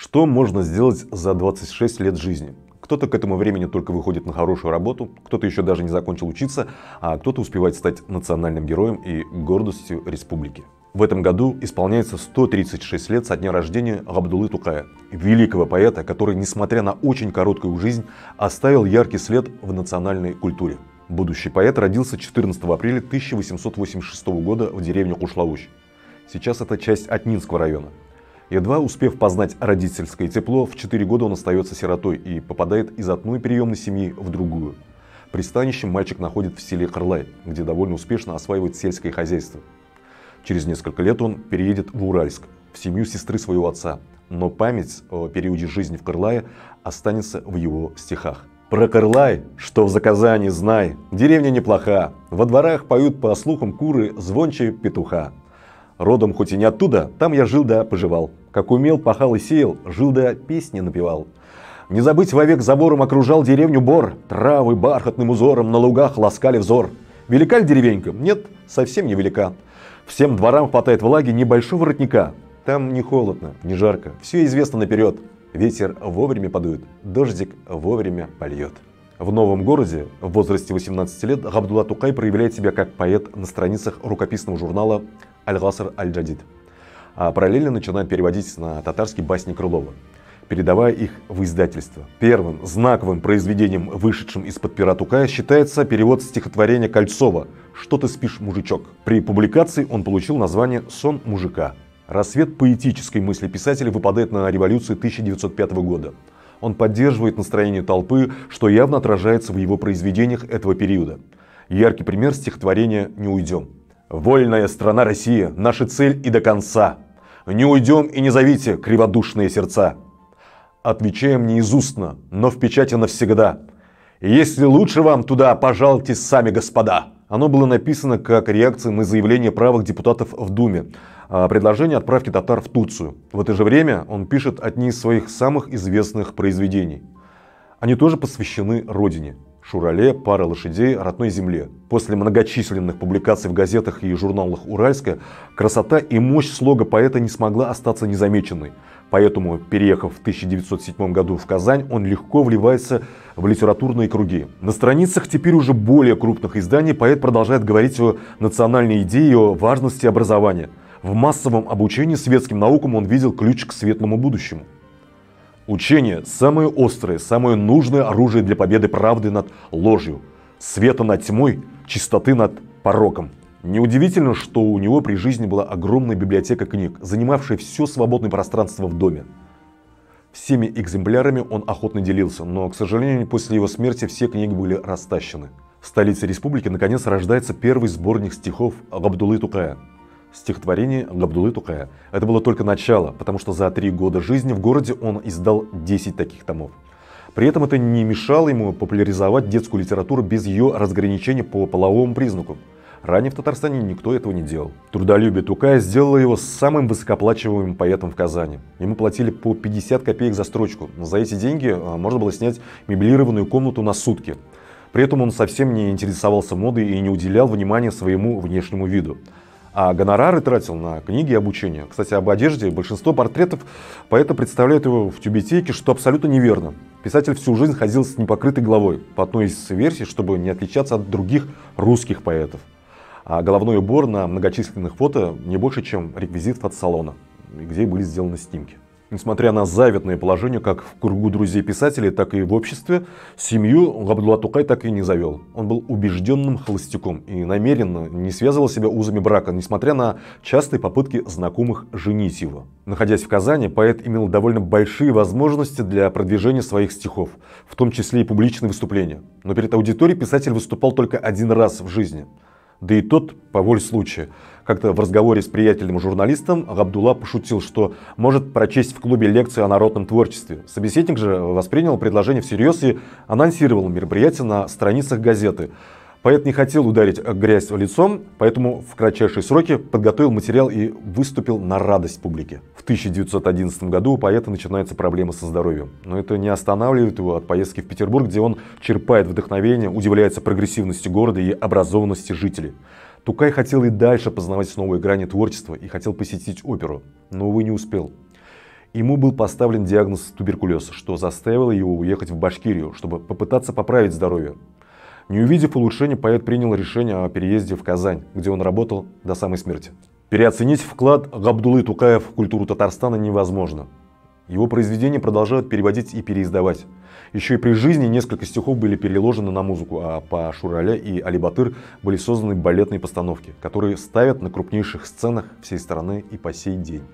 Что можно сделать за 26 лет жизни? Кто-то к этому времени только выходит на хорошую работу, кто-то еще даже не закончил учиться, а кто-то успевает стать национальным героем и гордостью республики. В этом году исполняется 136 лет со дня рождения Габдуллы Тукая, великого поэта, который, несмотря на очень короткую жизнь, оставил яркий след в национальной культуре. Будущий поэт родился 14 апреля 1886 года в деревне Кушлауч. Сейчас это часть Атнинского района. Едва успев познать родительское тепло, в 4 года он остается сиротой и попадает из одной приемной семьи в другую. Пристанищем мальчик находит в селе Кырлай, где довольно успешно осваивает сельское хозяйство. Через несколько лет он переедет в Уральск, в семью сестры своего отца, но память о периоде жизни в Кырлае останется в его стихах. Про Кырлай, что в заказании знай, деревня неплоха, во дворах поют по слухам куры звонче петуха. Родом хоть и не оттуда, там я жил да поживал, как умел, пахал и сеял, жил да песни напевал. Не забыть вовек забором окружал деревню бор, травы бархатным узором на лугах ласкали взор. Велика ли деревенька? Нет, совсем не велика. Всем дворам хватает влаги небольшого воротника. Там не холодно, не жарко, все известно наперед. Ветер вовремя подует, дождик вовремя польет. В новом городе в возрасте 18 лет Габдулла Тукай проявляет себя как поэт на страницах рукописного журнала «Аль-Гаср Аль-Джадид», а параллельно начинает переводить на татарский басни Крылова, передавая их в издательство. Первым знаковым произведением, вышедшим из-под пера Тукая, считается перевод стихотворения Кольцова «Что ты спишь, мужичок?». При публикации он получил название «Сон мужика». Рассвет поэтической мысли писателя выпадает на революцию 1905 года. Он поддерживает настроение толпы, что явно отражается в его произведениях этого периода. Яркий пример стихотворения «Не уйдем». «Вольная страна Россия, наша цель и до конца. Не уйдем и не зовите, криводушные сердца. Отвечаем неизустно, но в печати навсегда. Если лучше вам туда, пожалуйте сами, господа». Оно было написано как реакция на заявление правых депутатов в Думе о предложении отправки татар в Турцию. В это же время он пишет одни из своих самых известных произведений. Они тоже посвящены родине. Шурале, пара лошадей, родной земле. После многочисленных публикаций в газетах и журналах Уральска, красота и мощь слога поэта не смогла остаться незамеченной. Поэтому, переехав в 1907 году в Казань, он легко вливается в литературные круги. На страницах теперь уже более крупных изданий поэт продолжает говорить о национальной идее и о важности образования. В массовом обучении светским наукам он видел ключ к светлому будущему. Учение – самое острое, самое нужное оружие для победы правды над ложью, света над тьмой, чистоты над пороком. Неудивительно, что у него при жизни была огромная библиотека книг, занимавшая все свободное пространство в доме. Всеми экземплярами он охотно делился, но, к сожалению, после его смерти все книги были растащены. В столице республики наконец рождается первый сборник стихов Габдуллы Тукая. Стихотворение Габдуллы Тукая. Это было только начало, потому что за 3 года жизни в городе он издал 10 таких томов. При этом это не мешало ему популяризовать детскую литературу без ее разграничения по половому признаку. Ранее в Татарстане никто этого не делал. Трудолюбие Тукая сделало его самым высокооплачиваемым поэтом в Казани. Ему платили по 50 копеек за строчку. За эти деньги можно было снять меблированную комнату на сутки. При этом он совсем не интересовался модой и не уделял внимания своему внешнему виду. А гонорары тратил на книги и обучение. Кстати, об одежде. Большинство портретов поэта представляют его в тюбетейке, что абсолютно неверно. Писатель всю жизнь ходил с непокрытой головой, по одной из версий, чтобы не отличаться от других русских поэтов. А головной убор на многочисленных фото не больше, чем реквизит фотосалона, где были сделаны снимки. Несмотря на завидное положение как в кругу друзей писателей, так и в обществе, семью Габдулла Тукай так и не завел. Он был убежденным холостяком и намеренно не связывал себя узами брака, несмотря на частые попытки знакомых женить его. Находясь в Казани, поэт имел довольно большие возможности для продвижения своих стихов, в том числе и публичные выступления. Но перед аудиторией писатель выступал только 1 раз в жизни. Да и тот по воле случая. Как-то в разговоре с приятелем-журналистом Габдулла пошутил, что может прочесть в клубе лекцию о народном творчестве. Собеседник же воспринял предложение всерьез и анонсировал мероприятие на страницах газеты. Поэт не хотел ударить грязь лицом, поэтому в кратчайшие сроки подготовил материал и выступил на радость публике. В 1911 году у поэта начинаются проблемы со здоровьем. Но это не останавливает его от поездки в Петербург, где он черпает вдохновение, удивляется прогрессивности города и образованности жителей. Тукай хотел и дальше познавать новые грани творчества и хотел посетить оперу, но, увы, не успел. Ему был поставлен диагноз туберкулез, что заставило его уехать в Башкирию, чтобы попытаться поправить здоровье. Не увидев улучшения, поэт принял решение о переезде в Казань, где он работал до самой смерти. Переоценить вклад Габдуллы Тукая в культуру Татарстана невозможно. Его произведения продолжают переводить и переиздавать. Еще и при жизни несколько стихов были переложены на музыку, а по Шураля и Али Батыр были созданы балетные постановки, которые ставят на крупнейших сценах всей страны и по сей день.